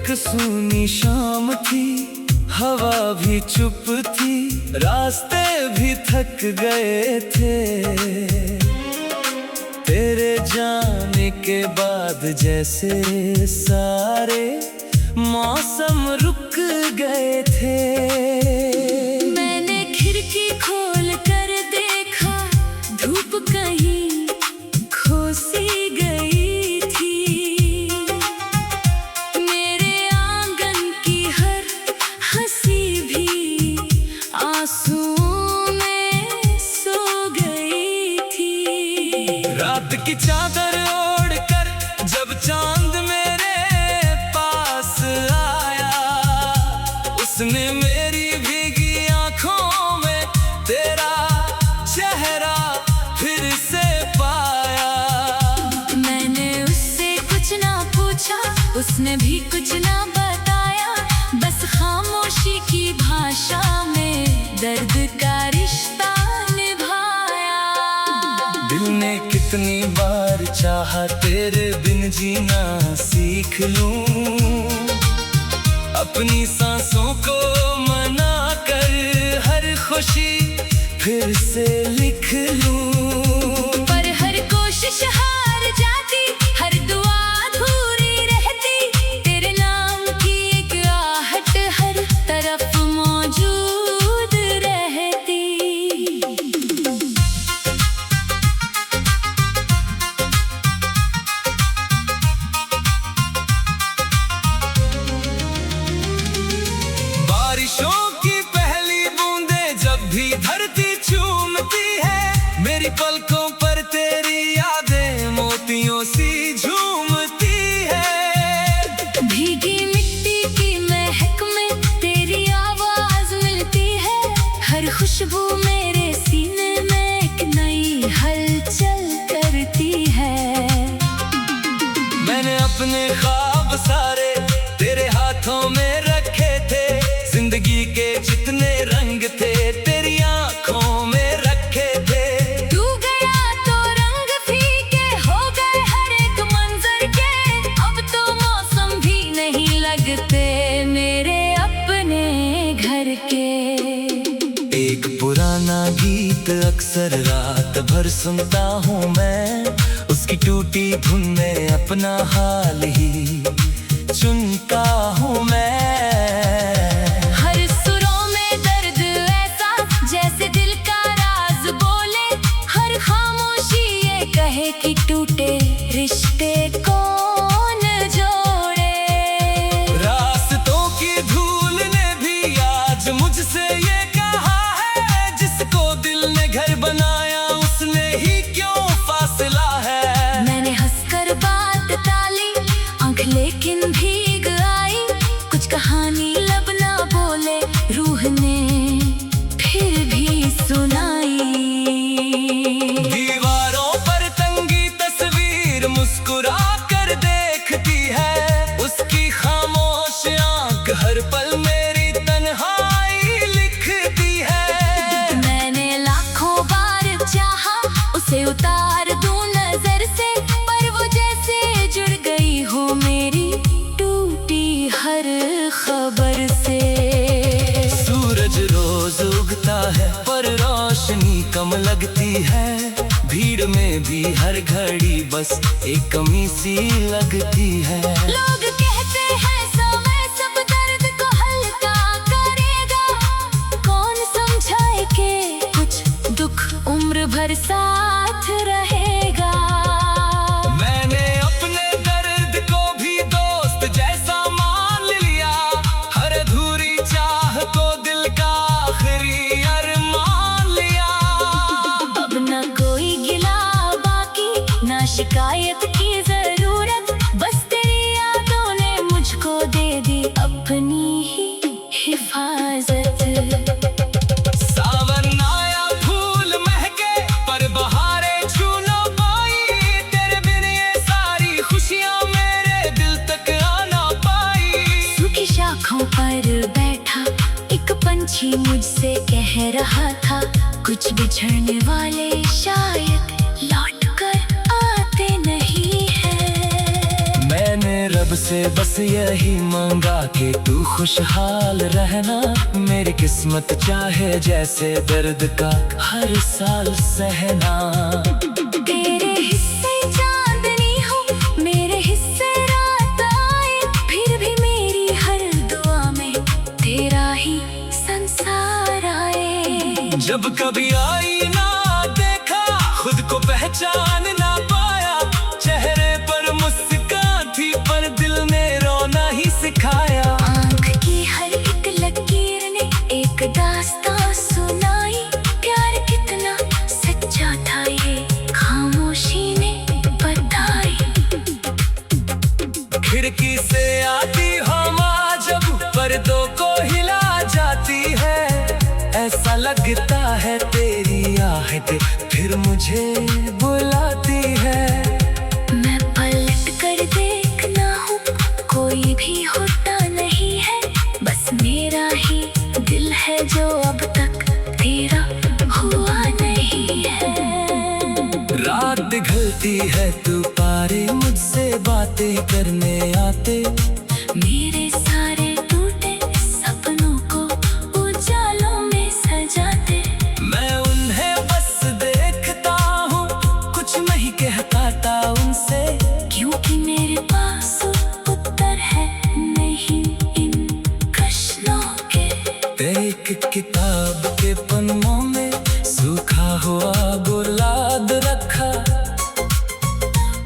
एक सूनी शाम थी, हवा भी चुप थी, रास्ते भी थक गए थे। तेरे जाने के बाद जैसे सारे मौसम रुक गए थे। मैंने खिड़की खोल कर देखा, धूप कहीं खो सी गई थी। मेरे आंगन की हर हंसी भी आंसुओं में सो गई थी। रात की चादर ओढ़कर जब चांद मेरे पास आया, उसने मेरी भीगी आंखों में तेरा चेहरा फिर से पाया। मैंने उससे कुछ ना पूछा, उसने भी कुछ ना बताया, बस खामोशी की भाषा में दर्द का रिश्ता निभाया। दिल ने कितनी बार चाहा तेरे बिन जीना सीख लूं, अपनी सांसों को मना कर हर खुशी फिर से लिख लूं। पर हर कोशिश हार जाती, हर दुआ अधूरी रहती, तेरे नाम की एक आहट हर तरफ मौजूद रहती। बारिशों की पहली बूंदें जब भी धरती चूमती है, मेरी पलकों पर तेरी यादें मोतियों सी झूमती है। भीगी मिट्टी की महक में तेरी आवाज मिलती है, हर खुशबू मेरे सीने में एक नई हलचल करती है। मैंने अपने ख्वाब सारे तेरे हाथों में रखे थे, जिंदगी के जितने रंग थे तेरी आंखों में रखे थे। तू गया तो रंग फीके हो गए हर एक मंजर के, अब तो मौसम भी नहीं लगते मेरे अपने घर के। एक पुराना गीत अक्सर रात भर सुनता हूँ मैं, उसकी टूटी धुन में अपना हाल ही चुनता हूँ मैं। हर सुरों में दर्द ऐसा जैसे दिल का राज बोले, हर खामोशी ये कहे कि टूटे रिश्ते कौन जोड़े। रास्तों की धूल ने भी आज मुझसे ये कहा है, जिसको दिल ने घर बनाया उसने ही क्यों फासला है। मैंने हंसकर बात टाली, आंख लेकिन भीग आई, कुछ कहानी लब ना बोले, रूह ने फिर भी सुनाई। दीवारों पर तंगी तस्वीर मुस्कुरा कर देखती है, उसकी खामोश आंख हर पल मेरी तन्हाई लिखती है। मैंने लाखों बार चाहा उसे उतार दूं नजर से, पर वो जैसे जुड़ गई हो मेरी टूटी हर खबर से। सूरज रोज उगता है पर रोशनी कम लगती है, भीड़ में भी हर घड़ी बस एक कमी सी लगती है। लोग कहते हैं समय सब दर्द को हल्का करेगा, कौन समझाए कि कुछ दुख उम्र भर साथ रहेगा। मैंने अपने दर्द को भी दोस्त जैसा मान लिया, हर अधूरी चाह को दिल का आखिरी अरमान लिया। अब न कोई गिला बाकी, ना शिकायत की जरूरत, बस तेरी यादों ने मुझको दे दी अपनी ही हिफाजत। सावन आया फूल महके पर बहारें छू ना पाई, तेरे बिन ये सारी खुशियां मेरे दिल तक आ ना पाई। सूखी शाखों पर बैठा एक पंछी मुझसे कह रहा था, कुछ बिछड़ने वाले शायद लौट कर आते नहीं हैं। मैंने रब से बस यही मांगा कि तू खुशहाल रहना। मेरी किस्मत चाहे जैसे दर्द का हर साल सहना। तेरे हिस्से चांदनी हो, मेरे हिस्से रात आए, फिर भी मेरी हर दुआ में तेरा ही संसार आए। जब कभी आईना देखा, खुद को पहचान ना पाया। चेहरे पर मुस्कान थी पर दिल ने रोना ही सिखाया। आँख की हर एक लकीर ने एक दास्तां सुनाई। प्यार कितना सच्चा था ये खामोशी ने बताई। खिड़की से आती हवा जब पर्दों को हिला जाती है, ऐसा लगता है तेरी आहट फिर मुझे बुलाती है। मैं पलट कर देखना हूँ, कोई भी होता नहीं है, बस मेरा ही दिल है जो अब तक तेरा हुआ नहीं है। रात ढलती है तू पारे, मुझसे बातें करने आते। मेरे सारे टूटे सपनों को उजालों में सजाते। मैं उन्हें बस देखता हूँ, कुछ नहीं कह पाता उनसे, क्योंकि मेरे पास उत्तर है नहीं इन प्रश्नों के। एक किताब के पन्नों में सूखा हुआ गुलाब रखा।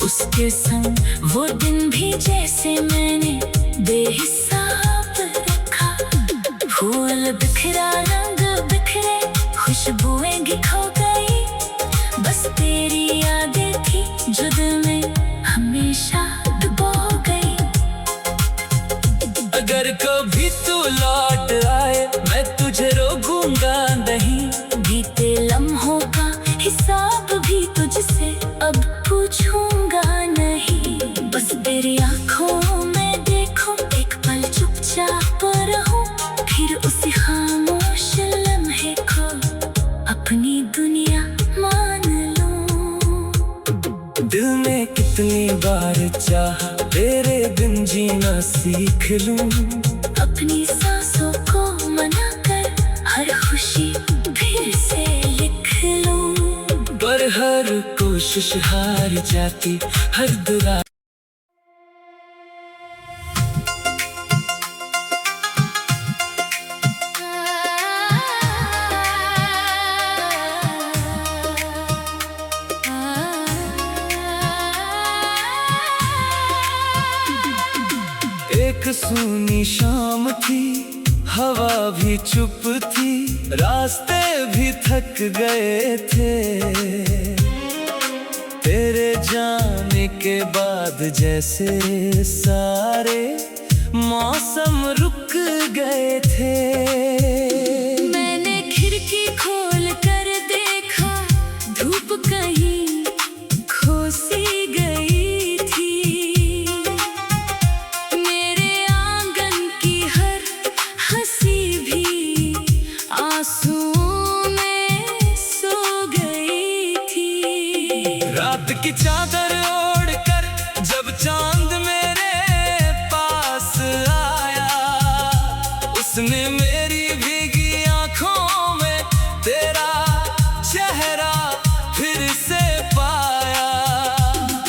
उसके संग वो दिन भी जैसे मैंने बेहिसाब रखा। फूल बिखरा, रंग बिखरे, खुशबुएं खो गई। बस तेरी यादें थी जो दिल में हमेशा डुबो गई। अगर कभी तू लौट आए, मैं तुझे रोकूंगा नहीं। बीते लम्हों का हिसाब भी तुझसे अब पूछूंगा नहीं। बस तेरी आंखों में देखूं, एक पल चुपचाप रहूं, फिर उसी खामोश लम्हे को अपनी दुनिया मान लूं। दिल ने कितनी बार चाहा, तेरे बिन जीना सीख लूं। अपनी सांसों को मना कर हर खुशी फिर से लिख लूं। पर हर कोशिश हार जाती, हर दुआ एक सूनी शाम थी, हवा भी चुप थी, रास्ते भी थक गए थे। तेरे जाने के बाद जैसे सारे मौसम रुक गए थे। मैंने खिड़की खोल कर देखा, धूप कहीं खो सी गई थी। मेरे आंगन की हर हंसी भी आंसुओं में सो गई थी। रात की चादर ओढ़कर जब चांद मेरे पास आया, उसने मेरी भीगी आंखों में तेरा चेहरा फिर से पाया।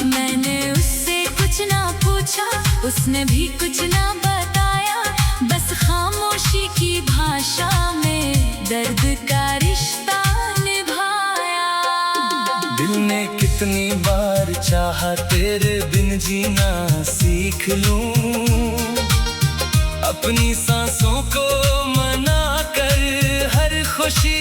मैंने उससे कुछ ना पूछा, उसने भी कुछ ना बताया, बस खामोशी की भाषा में दर्द का रिश्ता निभाया। दिल ने कितनी बार चाहा, तेरे बिन जीना सीख लूं। अपनी सांसों को मना कर हर खुशी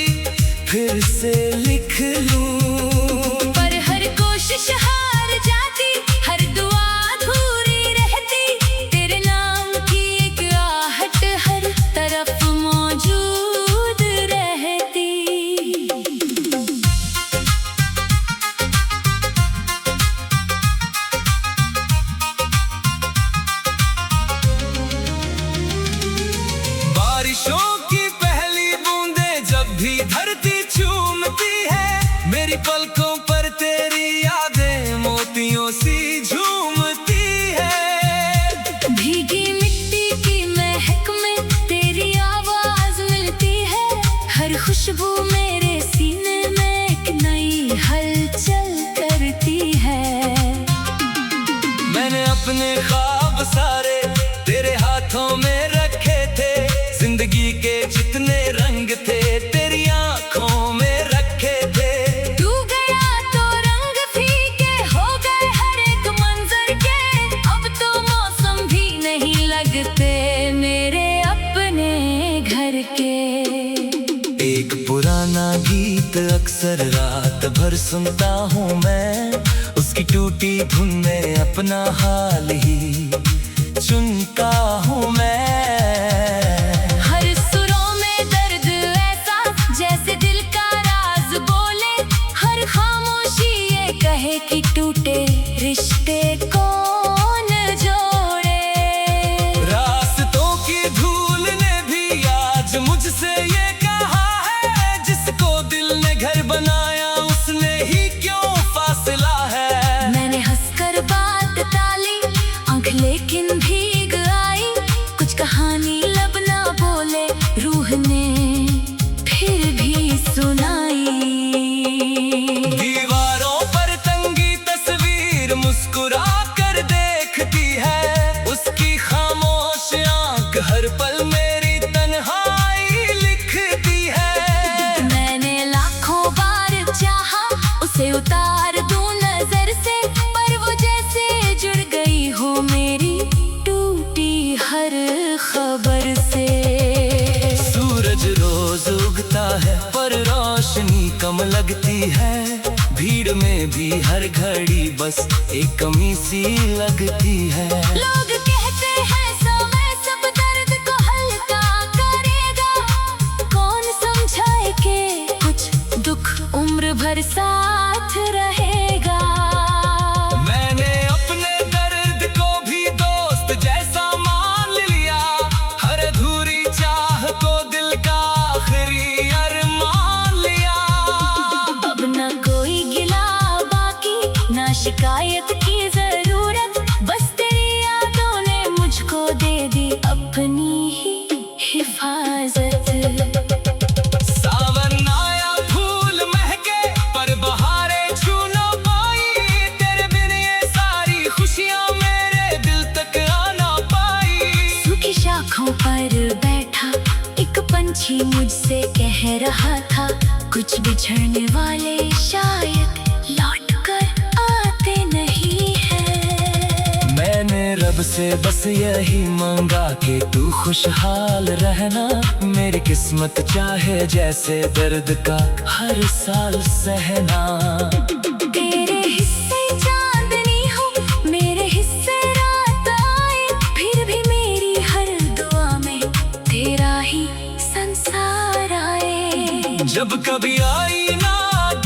फिर से लिख लूं। पर हर कोशिश हार जाती, हर दुआ अधूरी रहती। तेरे नाम की एक आहट हर तरफ मौजूद रहती। बारिशों की पहली बूंदें जब भी धरती चूमती है, मेरी पलकों पर तेरी यादें मोतियों सी झूमती है। मैंने अपने ख्वाब सारे तेरे हाथों में रखे थे, जिंदगी के जितने रंग थे तेरी आंखों में रखे थे। तू गया तो रंग फीके हो गए हर एक मंजर के, अब तो मौसम भी नहीं लगते मेरे अपने घर के। एक पुराना गीत अक्सर रात भर सुनता हूँ मैं, उसकी टूटी धुन में अपना हाल ही चुनता हूँ मैं। हर सुरों में दर्द ऐसा जैसे दिल का राज बोले, हर खामोशी ये कहे कि टूटे रिश्ते कौन जोड़े। रास्तों की धूल ने भी आज मुझसे ये कहा है, जिसको दिल ने घर बनाया उसने ही क्यों फासला है। मैंने हंसकर बात टाली, आंख लेकिन भीग आई, कुछ कहानी लब ना बोले रूह ने फिर भी सुनाई। दीवारों पर तंगी तस्वीर मुस्कुरा कर देखती है, उसकी खामोश आंख हर पल मेरी तन्हाई लिखती है। मैंने लाखों बार चाहा उसे उतार दूं नजर से, पर वो जैसे जुड़ गई हो मेरी टूटी हर खबर से। सूरज रोज उगता है पर रोशनी कम लगती है, भीड़ में भी हर घड़ी बस एक कमी सी लगती है। लोग कहते हैं समय सब दर्द को हल्का करेगा, कौन समझाए कि कुछ दुख उम्र भर साथ रहेगा। मैंने अपने दर्द को भी दोस्त जैसा मान लिया, हर अधूरी चाह को दिल का आखिरी अरमान लिया। अब न कोई गिला बाकी, ना शिकायत की जरूरत, बस तेरी यादों ने मुझको दे दी अपनी ही हिफाजत। सावन आया फूल महके पर बहारें छू ना पाई, तेरे बिन ये सारी खुशियां मेरे दिल तक आ ना पाई। सूखी शाखों पर बैठा एक पंछी मुझसे कह रहा था, कुछ बिछड़ने वाले शायद लौट कर आते नहीं हैं। मैंने रब से बस यही मांगा कि तू खुशहाल रहना, मेरी किस्मत चाहे जैसे दर्द का हर साल सहना। तेरे हिस्से चांदनी हो मेरे हिस्से रात आए, फिर भी मेरी हर दुआ में तेरा ही संसार आए। जब कभी आई ना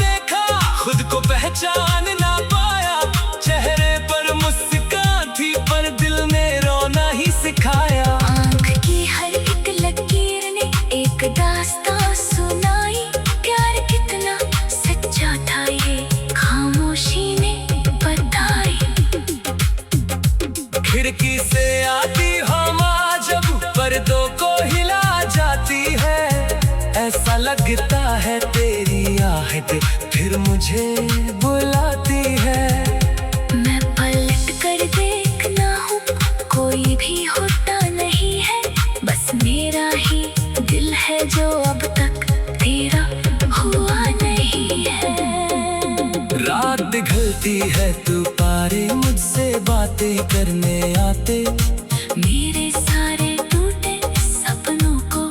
देखा खुद को पहचान ना पाया, चेहरे पर मुस्कान थी पर दिल ने रोना ही सिखाया। आँख की हर एक लकीर ने एक दास्तां सुनाई, प्यार कितना सच्चा था ये खामोशी ने बताई। खिड़की से आती हवा जब पर्दों को हिला जाती है, ऐसा लगता है तेरी आहट फिर मुझे बुलाती है। मैं पलट कर देखना हूँ, कोई भी होता नहीं है, बस मेरा ही दिल है जो अब तक तेरा हुआ नहीं है। रात ढलती है तू पारे मुझसे बातें करने आते, मेरे सारे टूटे सपनों को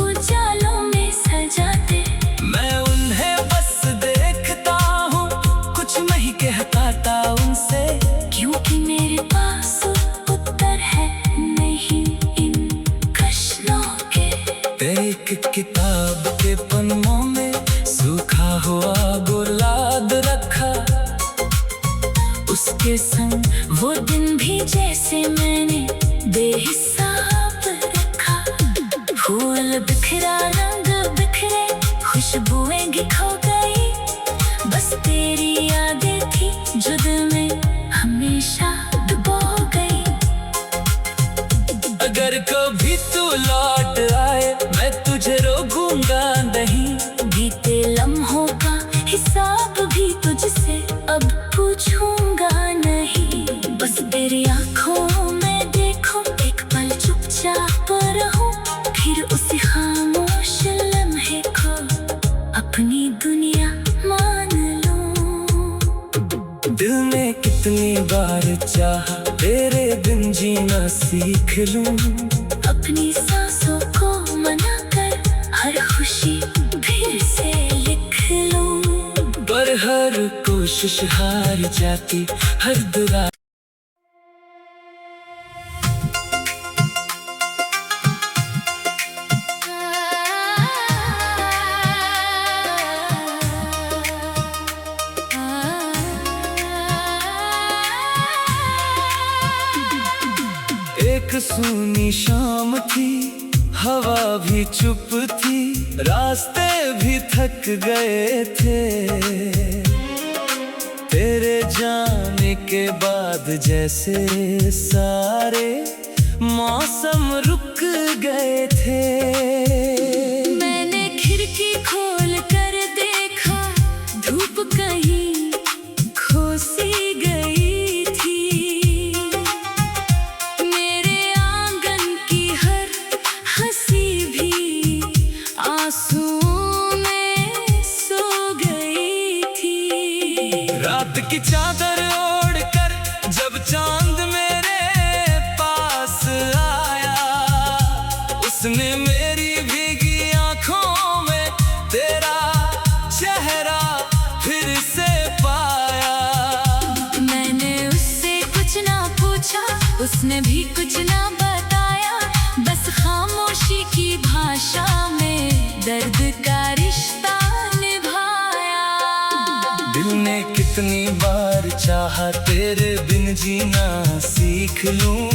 उजालों में सजाते। मैं उन्हें बस देखता हूँ, कुछ नहीं कह पाता उनसे, क्योंकि मेरे पास उत्तर है नहीं इन प्रश्नों के। एक किताब के पन्नों में सूखा हुआ गुलाब रखा, उसके संग वो दिन भी जैसे मैंने बेहिसाब रखा। फूल बिखरा रंग बिखरे खुशबुएं खो गई, बस तेरी यादें थी जो दिल में हमेशा डुबो गई। अगर कभी तू लौट आए मैं तुझे रोकूंगा नहीं, बीते लम्हों का हिसाब भी तुझसे अब पूछूंगा नहीं, बस तेरे मेरी आंखों में देखो, एक पल चुपचाप रहो, फिर उसी खामोश लम्हे को अपनी दुनिया मान लो। दिल ने कितनी बार चाहा तेरे बिन जीना सीख लूं, अपनी सांसों को मना कर हर खुशी फिर से लिख लूं। पर हर कोशिश हार जाती, हर दुआ एक सूनी शाम थी, हवा भी चुप थी, रास्ते भी थक गए थे। तेरे जाने के बाद जैसे सारे मौसम रुक गए थे। मैंने खिड़की खोल कर देखा, धूप कहीं खो सी गई थी। मेरे आंगन की हर हंसी भी आंसू में सो गई थी। रात की चादर ओढ़ कर जब चांद मेरे पास आया, उसने मेरी भीगी आंखों में तेरा चेहरा फिर से पाया। मैंने उससे कुछ ना पूछा, उसने भी कुछ ना बताया, बस खामोशी की भाषा में दर्द का रिश्ता निभाया। दिल ने कितनी बार चाहा तेरे बिन जीना सीख लूं,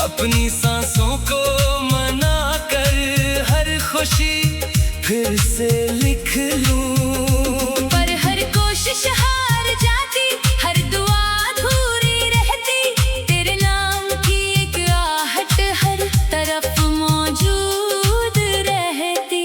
अपनी सांसों को मना कर हर खुशी फिर से लिख लूं। पर हर कोशिश हार जाती, हर दुआ अधूरी रहती, तेरे नाम की एक आहट हर तरफ मौजूद रहती।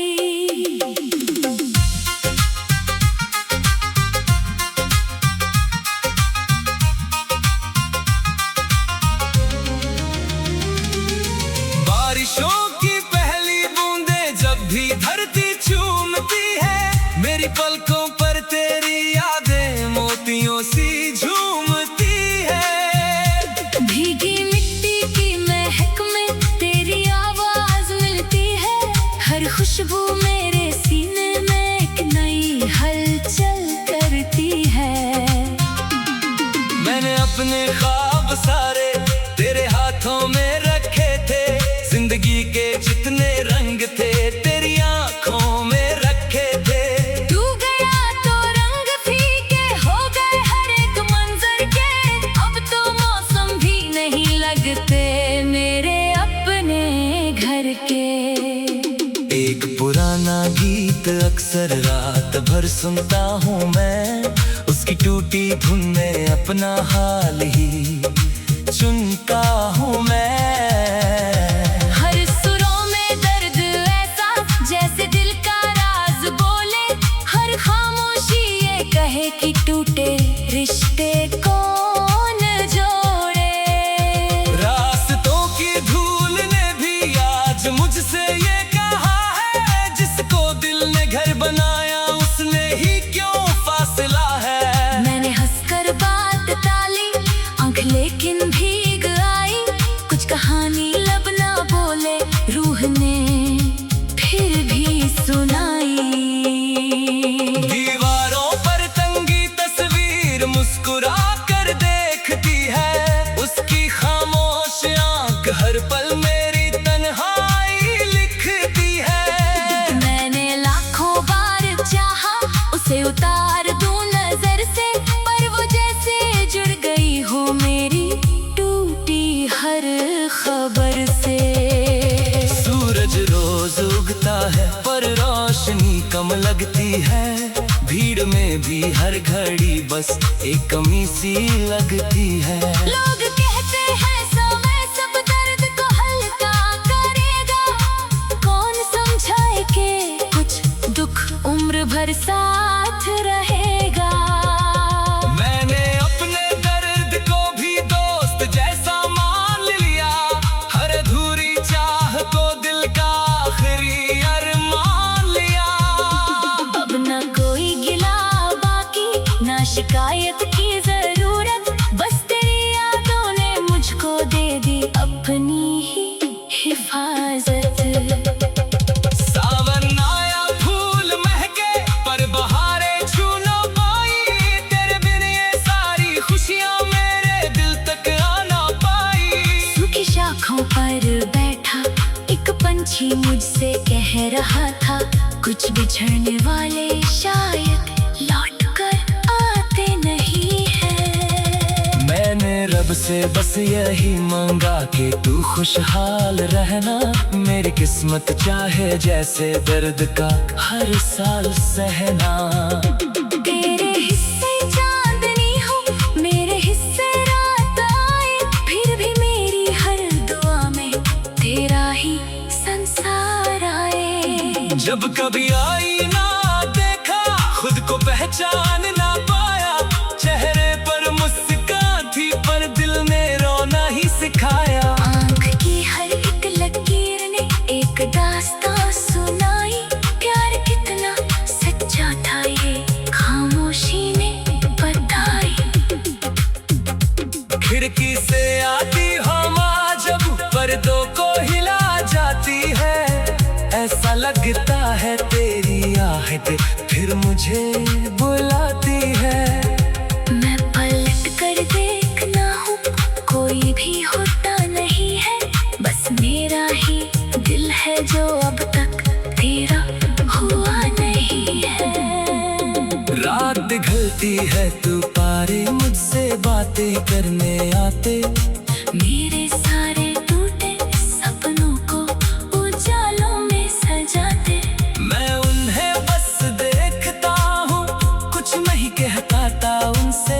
बारिशों की पहली बूंदें जब भी धरती चूमती है, मेरी पलकों पर तेरी यादें मोतियों सी झूमती है। भीगी मिट्टी की महक में तेरी आवाज मिलती है, हर खुशबू मेरे सीने में एक नई हलचल करती है। मैंने अपने ख्वाब सारे तेरे हाथों में रखे थे, जिंदगी के जितने रंग थे तेरी आंखों में रखे थे। तू गया तो रंग फीके हो गए हर एक मंजर के, अब तो मौसम भी नहीं लगते मेरे अपने घर के। एक पुराना गीत अक्सर रात भर सुनता हूँ मैं, उसकी टूटी धुन में अपना हाल ही चुनता हूँ मैं। हर सुरों में दर्द ऐसा जैसे दिल का राज बोले, हर खामोशी ये कहे कि टूटे रिश्ते कौन जोड़े। रास्तों की धूल ने भी आज मुझसे ये कहा है, जिसको दिल ने घर बनाया उसने ही क्यों फासला है। मैंने हंसकर बात टाली, आंख लेकिन भीग आई, कुछ कहानी लब ना बोले, रूह ने फिर भी सुनाई। दीवारों पर तंगी तस्वीर मुस्कुरा कर देखती है, उसकी खामोश आंख हर पल मेरी तन्हाई लिखती है। मैंने लाखों बार चाहा उसे उतार दूं नजर से, पर वो जैसे जुड़ गई हो मेरी टूटी हर खबर से। सूरज रोज उगता है पर रोशनी कम लगती है, भीड़ में भी हर घड़ी बस एक कमी सी लगती है। लोग कहते हैं समय सब दर्द को हल्का करेगा, कौन समझाए कि कुछ दुख उम्र भर साथ रहेगा। मैंने अपने दर्द को भी रहा था कुछ बिछड़ने वाले शायद लौट कर आते नहीं है। मैंने रब से बस यही मांगा कि तू खुशहाल रहना। मेरी किस्मत चाहे जैसे दर्द का हर साल सहना। तेरे हिस्से चांदनी हो, मेरे हिस्से रात आए, फिर भी मेरी हर दुआ में तेरा ही संसार आए। जब कभी आईना देखा खुद को पहचान ना पाया। चेहरे पर मुस्कान थी पर दिल ने रोना ही सिखाया। आँख की हर एक लकीर ने एक दास्तां सुनाई। प्यार कितना सच्चा था ये खामोशी ने बताई। खिड़की से आती हवा जब पर्दों को हिला जाती है। ऐसा लगता है तेरी आहट फिर मुझे बुलाती है। मैं पलट कर देखना हूँ, कोई भी होता नहीं है। बस मेरा ही दिल है जो अब तक तेरा हुआ नहीं है। रात ढलती है तू पारे मुझसे बातें करने आते। मेरे सारे टूटे सपनों को उजालों में सजाते। मैं उन्हें बस देखता हूँ, कुछ नहीं कह पाता उनसे।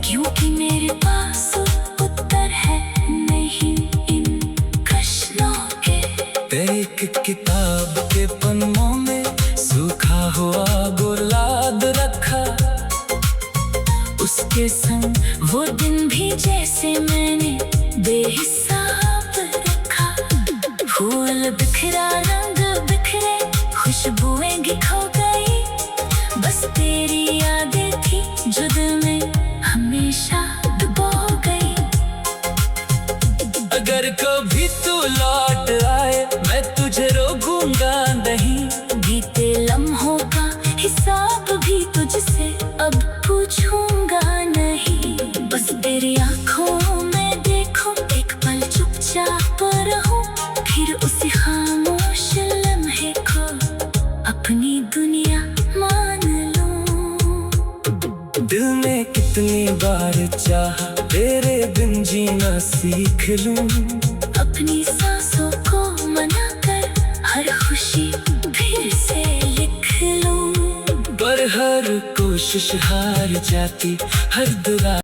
क्योंकि मेरे पास उत्तर है नहीं इन प्रश्नों के। एक किताब के पन्नों में सूखा हुआ गुलाब रखा। उसके संग वो दिन भी जैसे मैंने बेहिसाब रखा। फूल बिखरा, रंग बिखरे, खुशबुएं खो गई। बस तेरी यादें थी जो दिल में हमेशा डुबो गई। अगर कभी तू लौट आए मैं तुझे रोकूंगा नहीं। बीते लम्हों का हिसाब भी तुझसे अब पूछूंगा नहीं। बस तेरी आंखों में देखो एक पल चुपचाप रहूं, फिर उसी खामोश लम्हे को अपनी दुनिया मान लूं। दिल ने कितनी बार चाहा तेरे बिन जीना सीख लूं। अपनी सांसों को मना कर हर खुशी फिर से लिख लूं। पर हर कोशिश हार जाती, हर दुआ